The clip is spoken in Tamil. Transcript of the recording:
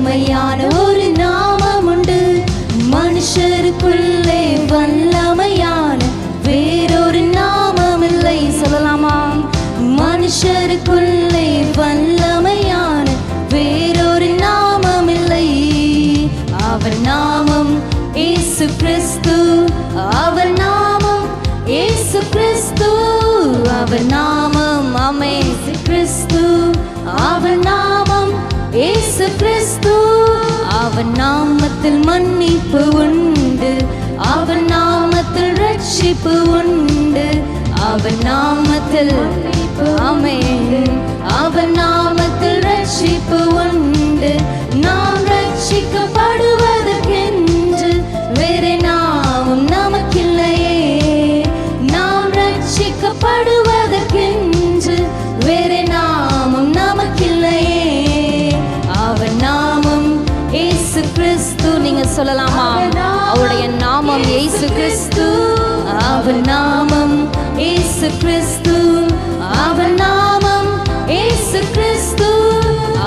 வல்லமையான ஒரு நாமம் உண்டு. மனுஷருக்குள்ளே வல்லமையான வேறொரு நாமம் இல்லை. சொல்லலாமா? மனுஷருக்குள்ளே வல்லமையான வேறொரு நாமம் இல்லை. அவர் நாமம் இயேசு கிறிஸ்து. அவர் நாமம் இயேசு கிறிஸ்து. அவர் நாமம் இயேசு கிறிஸ்து. அவர் நாமம் இயேசு கிறிஸ்து. அவர் நாமத்தில் மன்னிப்பு உண்டு. அவர் நாமத்தில் ரட்சிப்பு உண்டு. அவர் நாமத்தில் ஆமென். அவர் நாமத்தில் ரட்சிப்பு உண்டு. நாம் ரட்சிக்கப்படுவதற்கென்று வேறே நாமம் நமக்கில்லையே. நாம் ரட்சிக்கப்படுவதற்கென்று வேறே நாமம் நமக்கில்லையே. அவர் நாமம் இயேசு கிறிஸ்து. நீங்க சொல்லலாமா? அவருடைய நாமம் இயேசு கிறிஸ்து. அவர் நாமம் இயேசு கிறிஸ்து. அவர் நாமம்